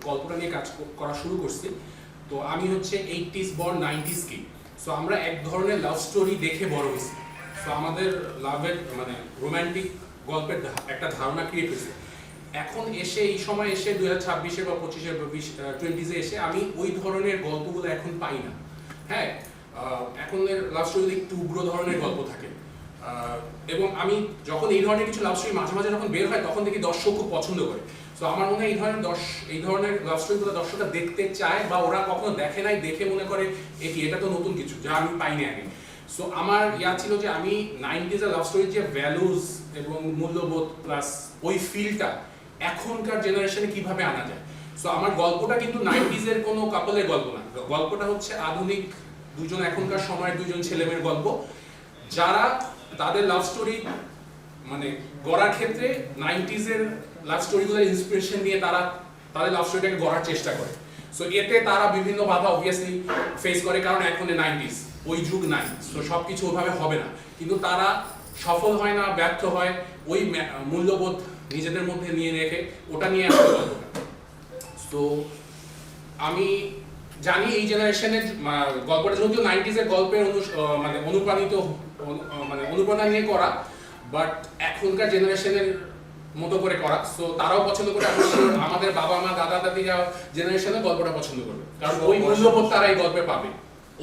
গল্পটা নিয়ে কাজ করা শুরু করছি। তো আমি হচ্ছে 80s বর্ন 90s কি, সো আমরা এক ধরনের লাভ স্টোরি দেখে বড় হয়েছি। সো আমাদের লাভের মানে রোম্যান্টিক গল্পের একটা ধারণা ক্রিয়েট হয়েছে। এখন এসে এই সময় এসে 2026-এ বা 25-এ বা 20-এ এসে আমি ওই ধরনের গল্পগুলো এখন পাই না। হ্যাঁ, এখনের লাভ স্টোরি একটু উগ্র ধরনের গল্প থাকে, এবং আমি যখন এই ধরনের কিছু লাভ স্টোরি মাঝে মাঝে যখন বের হয় তখন দেখি দর্শক খুব পছন্দ করে। সো আমার মনে হয় এই ধরনের লাভ স্টোরিগুলো দর্শকরা দেখতে চায়, বা ওরা কখনো দেখে নাই, দেখে মনে করে এটা তো নতুন কিছু যা আমি পাইনি আগে। সো আমার ছিল যে আমি 90s-এর লাভ স্টোরির যে ভ্যালুজ এবং মূল্যবোধ প্লাস ওই ফিলটা এখনকার জেনারেশনে কিভাবে আনা যায়। সো আমার গল্পটা কিন্তু 90s-এর কোনো কাপলের গল্প না, গল্পটা হচ্ছে আধুনিক দুজন এখনকার সময়ের দুজন ছেলেমেয়ের গল্প, যারা তাদের লাভ স্টোরি মানে গড়ার ক্ষেত্রে 90s-এর লাভ স্টোরিগুলোর ইন্সপিরেশন নিয়ে তারা তাদের লাভ স্টোরিটাকে গড়ার চেষ্টা করে। সো এতে তারা বিভিন্ন বাধা অবভিয়াসলি ফেস করে, কারণ এখন 90s ওই যুগ নাই, তো সবকিছু ওইভাবে হবে না, কিন্তু তারা সফল হয় না, ব্যর্থ হয় ওই মূল্যবোধ নিজেদের মধ্যে নিয়ে রেখে ওটা নিয়ে আসলে গল্পটা। তো আমি জানি এই জেনারেশনের গল্পটা যদিও 90s-এর গল্পের মানে অনুপ্রেরণা নিয়ে করা, বাট এখনকার জেনারেশনের মতো করে করা। সো তারাও পছন্দ করে, আমাদের বাবা মা দাদা দাদিরা জেনারেশনের গল্পটা পছন্দ করবে, কারণ ওই মূল্যবোধ তারা এই গল্পে পাবে,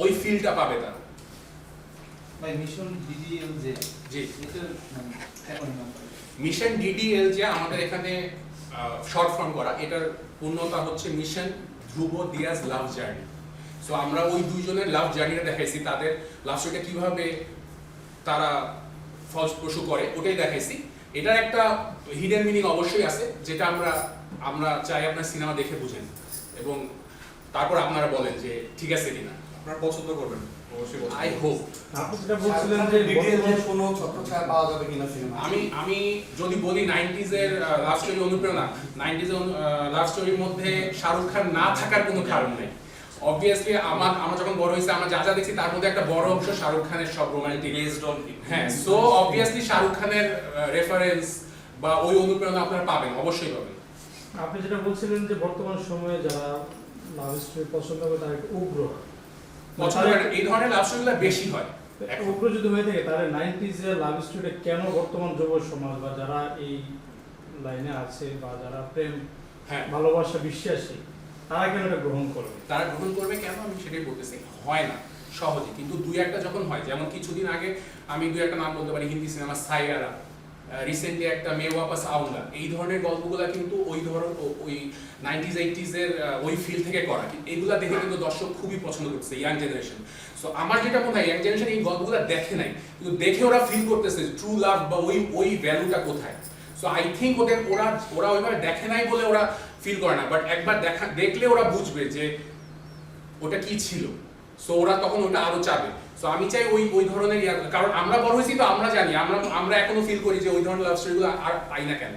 ওই ফিলটা পাবে তারা। মিশন ডিডিএলজে, জি, এটা মিশন ডিডিএলজে আমাদের এখানে শর্ট ফর্ম করা, এটার পূর্ণতা হচ্ছে মিশন ধ্রুব দিয়াজ লাভ জার্নি। সো আমরা ওই দুইজনের লাভ জার্নিটা দেখাইছি, তাদের লাভ স্টোরিটা কিভাবে তারা ফলপ্রসূ করে ওটাই দেখাইছি। এটার একটা হিডেন মিনিং অবশ্যই আছে, যেটা আমরা চাই আপনার সিনেমা দেখে বুঝেন এবং তারপর আপনারা বলেন যে ঠিক আছে কিনা, আপনারা পছন্দ করবেন অবশ্যই। I hope. আপনি যেটা বলছিলেন যে ডিটেইলস কোনো ছত্রছায়া পাওয়া যাবে কিনা সিনেমা, আমি যদি বলি 90s-এর লাভ স্টোরি অনুপ্রেরণা, 90s-এর লাভ স্টোরির মধ্যে শাহরুখ খান না থাকার কোনো কারণ নেই। অবভিয়াসলি আমরা যখন বড় হয়েছে আমরা যা যা দেখছি তার মধ্যে একটা বড় অংশ শাহরুখ খানের সব রোমান্টিক বেসড অন। হ্যাঁ, সো অবভিয়াসলি শাহরুখ খানের রেফারেন্স বা ওই অনুপ্রেরণা আপনারা পাবেন, অবশ্যই পাবেন। আপনি যেটা বলছিলেন যে বর্তমান সময়ে যারা লাভ স্টোরি পছন্দ করে তারা একটু উগ্র এই ধরনের লাভ স্টোরিগুলো বেশি হয়। উগ্র যদি হয়ে থাকে তাহলে 90s-এর লাভ স্টোরিটা কেন বর্তমান যুব সমাজ বা যারা এই লাইনে আছে বা যারা প্রেম ভালোবাসা বিশ্বাসী তারা কেন এটা গ্রহণ করবে? তারা গ্রহণ করবে কেন, আমি সেটাই বলতেছি। হয় না সহজে, কিন্তু দুই একটা যখন হয়, যেমন কিছুদিন আগে আমি দুই একটা নাম বলতে পারি হিন্দি সিনেমা সাইয়ারা, রিসেন্টলি একটা মে ওয়াপাস আউলা, এই ধরনের গল্পগুলা কিন্তু ওই 90s 80s-এর ওই ফিল থেকে করা। এগুলা দেখে কিন্তু দর্শক খুবই পছন্দ করছে, ইয়াং জেনারেশন। সো আমার যেটা মনে হয় ইয়াং জেনারেশন এই গল্পগুলা দেখে নাই, কিন্তু দেখে ওরা ফিল করতেছে ট্রু লাভ বা ওই ভ্যালুটা কোথায়। সো আই থিঙ্ক ওরা ওইভাবে দেখে নাই বলে ওরা ফিল করে না, বাট একবার দেখলে ওরা বুঝবে যে ওটা কি ছিল। সো ওরা তখন ওটা আরো চাবে। সো আমি চাই ওই ধরনের, কারণ আমরা বড় হয়েছি তো আমরা জানি, আমরা এখনো ফিল করি যে ওই ধরনের লাভ স্টোরিগুলো আর পাই না কেন।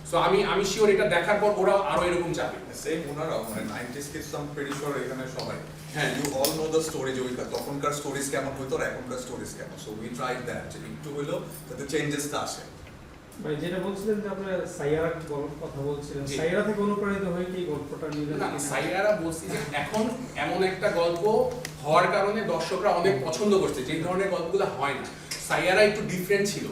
সো আমি শিওর এটা দেখার পর ওরা আরো এরকম চাবে। সেম ওনারাও মানে 90s kids I am pretty sure এখানে সবাই, হ্যাঁ, you all know the story যে তখনকার স্টোরিজ কেমন হতো আর এখনকার স্টোরিজ কেমন। সো উই ট্রাইড দ্যাট, যে একটু হইলো যাতে চেঞ্জেসটা আসে। ভাই যেটা বলছিলেন যে আপনি সাইয়ারা কথা বলছিলেন, সাইয়ারা থেকে অনুপ্রাণিত হয়ে কি গল্পটা নিয়ে না, সাইয়ারা বলছি যে এখন এমন একটা গল্প হওয়ার কারণে দর্শকরা অনেক পছন্দ করছে, যে ধরনের গল্পগুলো হয় না। সাইয়ারা একটু ডিফারেন্ট ছিল,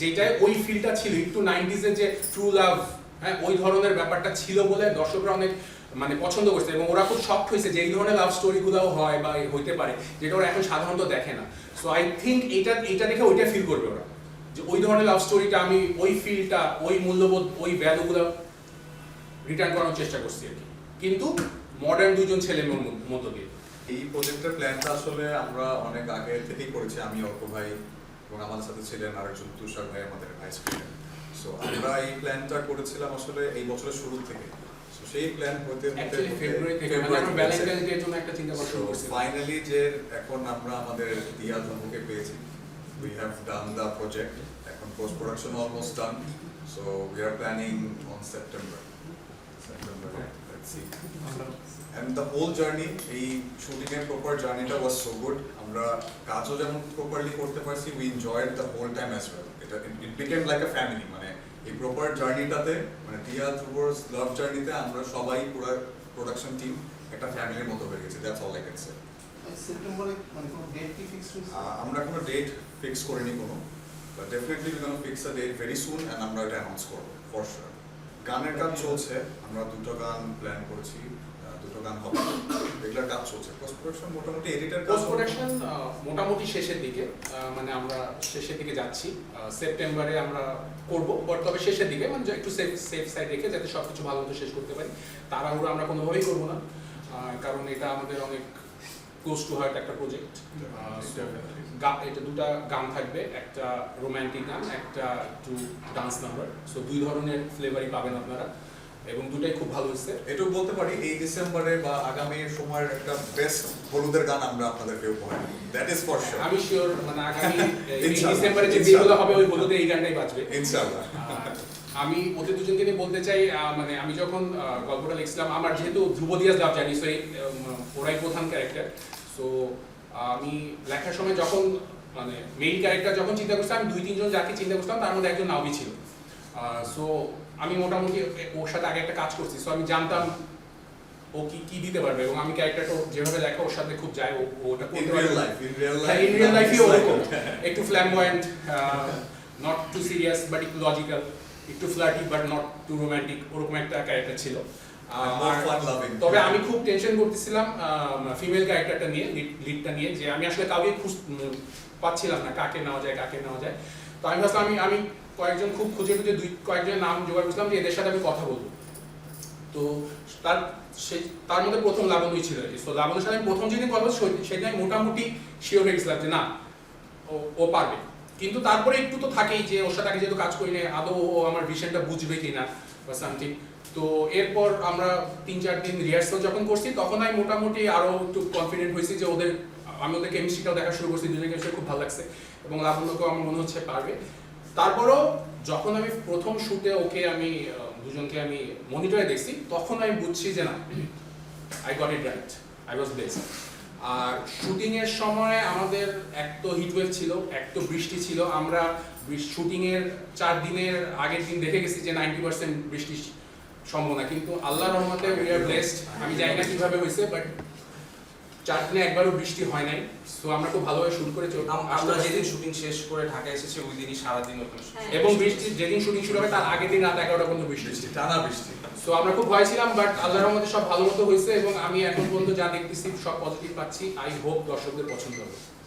যেটায় ওই ফিলটা ছিল একটু 90s-এর যে ট্রু লাভ, হ্যাঁ, ওই ধরনের ব্যাপারটা ছিল বলে দর্শকরা অনেক মানে পছন্দ করছে, এবং ওরা খুব শক্ট হয়েছে যে এই ধরনের লাভ স্টোরিগুলোও হয় বা হইতে পারে, যেটা ওরা এখন সাধারণত দেখে না। সো আই থিঙ্ক এইটা দেখে ওইটা ফিল করবে ওরা, যে ওই ধরনের লাভ স্টোরিটা আমি ওই ফিলটা, ওই মূল্যবোধ, ওই ভ্যালুগুলো রিটার্ন করার চেষ্টা করছি আর কি, কিন্তু মডার্ন দুজন ছেলে মতো দিয়ে। এই প্রজেক্টের প্ল্যানটা আসলে আমরা অনেক আগে থেকেই করেছি, আমি অল্প ভাই এবং আমাদের সাথে ছিলেন আরেকজন তুষার ভাই, আমাদের ভাইস প্রেসিডেন্ট। সো আমরা এই প্ল্যানটা করেছিলাম আসলে এই বছরের শুরু থেকে। সো সেই প্ল্যান হতে ফেব্রুয়ারি থেকে আমরা ভ্যালেন্টাইন্স ডে এর জন্য একটা চিন্তা করা শুরু করছি। ফাইনালি যে এখন আমরা আমাদের দিয়া ধ্রুবকে পেয়েছি, we have done the project, এখন post production almost done, so we are planning on September, let's see. And the whole journey, এই shooting এর proper journey টা was so good. আমরা কাজও যেমন properly করতে পারছি, we enjoyed the whole time as well. It became like a family, মানে এই প্রপার জার্নিটাতে মানে দিয়া ধ্রুবস লাভ জার্নিতে আমরা সবাই পুরো প্রোডাকশন টিম একটা ফ্যামিলির মতো হয়ে গেছি, that's all I can say. সেপ্টেম্বরে মানে কোনো ডেট কি ফিক্স হয়েছে? আমরা কোনো ডেট ফিক্স করিনি কোনো, but definitely we gonna fix a date very soon and আমরা এটা অ্যানাউন্স করব ফর শিওর। গানের কাজ চলছে, আমরা দুটো গান প্ল্যান করেছি, দুটো গান হবে, রেগুলার কাজ চলছে। পোস্ট প্রোডাকশন মোটামুটি এডিটর কাজ পোস্ট প্রোডাকশন মোটামুটি শেষের দিকে, মানে আমরা শেষের দিকে যাচ্ছি। সেপ্টেম্বরে আমরা করব, বাট তবে শেষের দিকে মানে একটু সেফ সাইড রেখে যাতে সবকিছু ভালো মতো শেষ করতে পারি। তাড়াহুড়ো আমরা কোনোভাবেই করবো না, কারণ এটা আমাদের অনেক ক্লোজ টু হার্ট একটা প্রজেক্ট। এটা দুটা গান থাকবে, একটা রোমান্টিক গান, একটা একটু ডান্স নাম্বার। সো দুই ধরনের ফ্লেভারই পাবেন আপনারা, এবং দুটাই খুব ভালো হয়েছে। এটুকু বলতে পারি এই ডিসেম্বরে বা আগামী সময়ের একটা বেস্ট হলুদের গান আমরা আপনাদেরকে উপহার দেব, দ্যাট ইজ ফর শিওর। আমি শিওর মানে আগামী এই ইনশাআল্লাহ, ডিসেম্বরে যে ইনশাআল্লাহ। বিয়েগুলো হবে ওই বলতে এই গানটাই বাজবে ইনশাআল্লাহ। আর আমি ওদের দুজনকে নিয়ে বলতে চাই, মানে আমি যখন গল্পটা লিখছিলাম, আমার যেহেতু ধ্রুব দিয়াজ লাভ জানি, সো ওরাই প্রধান ক্যারেক্টার। সো আমি লেখার সময় যখন মানে মেইন ক্যারেক্টার যখন চিন্তা করছিলাম, আমি 2-3 জন যাকে চিন্তা করছিলাম তার মধ্যে একজন নাওবি ছিল। সো আমি মোটামুটি ওর সাথে আগে একটা কাজ করছি, সো আমি জানতাম ও কি দিতে পারবে, এবং আমি ক্যারেক্টারটা যেভাবে লেখা ওর সাথে খুব যায়, ওটা ইন করতে রিয়েল পারবে। লাইফ, ইন রিয়েল হ্যাঁ, লাইফ, in real life-ই ওরকম। একটু flamboyant, not too serious but একটু লজিক্যাল, একটু flirty but not too romantic, ওরকম একটা ক্যারেক্টার ছিল। more fun loving। তবে আমি খুব টেনশন করতেছিলাম ফিমেল ক্যারেক্টারটা নিয়ে, লিডটা নিয়ে, যে আমি আসলে কাউকে পাচ্ছিলাম না, কাকে নেওয়া যায়। তো আমি ভাবলাম আমি কয়েকজন খুব খুঁজে কয়েকজন নাম জোগাড় করছিলাম যে এদের সাথে আমি কথা বলবো। তো তার মধ্যে প্রথম লাবণী ছিল আর কি। সো লাবণীর সাথে আমি প্রথম যেদিন কথা বলছি সেদিন আমি মোটামুটি শিওর হয়ে গেছিলাম যে না, ও পারবে। কিন্তু তারপরে একটু তো থাকেই যে ওর সাথে আগে যেহেতু কাজ করি না, আদৌ ও আমার ভিশনটা বুঝবে কিনা বা সামথিং। তো এরপর আমরা 3-4 দিন রিহার্সাল যখন করছি, তখন আমি মোটামুটি আরো একটু কনফিডেন্ট হয়েছি যে আমি ওদের কেমিস্ট্রিটাও দেখা শুরু করছি, দুজনের কেমিস্ট্রি খুব ভালো লাগছে, এবং লাবণ্যকেও আমার মনে হচ্ছে পারবে। তারপরও যখন আমি প্রথম শুটে ওকে আমি দুজনকে আমি মনিটরে দেখছি, তখন আমি বুঝছি যে না, I got it right, I was best. আর শুটিং এর সময় আমাদের এক তো হিটওয়েভ ছিল, এক তো বৃষ্টি ছিল। আমরা শুটিং এর 4 দিনের আগের দিন দেখে গেছি যে 90% বৃষ্টির সম্ভাবনা, কিন্তু আল্লাহর রহমতে উই আর ব্লেসড। আমি জানি না কিভাবে হয়েছে, বাট 4 দিনে একবারও বৃষ্টি হয় নাই। সো আমরা খুব ভালোভাবে শুট করে আমরা যেদিন শুটিং শেষ করে ঢাকা এসেছি ওই দিনই সারাদিন ওখানে এবং বৃষ্টি যেদিন শুটিং শুরু হবে তার আগের দিন রাত 11টা পর্যন্ত বৃষ্টি ছিল, টানা বৃষ্টি। সো আমরা খুব ভয় ছিলাম, বাট আল্লাহর রহমতে সব ভালো মতো হয়েছে, এবং আমি এখন পর্যন্ত যা দেখতেছি সব পজিটিভ পাচ্ছি। আই হোপ দর্শকদের পছন্দ হবে।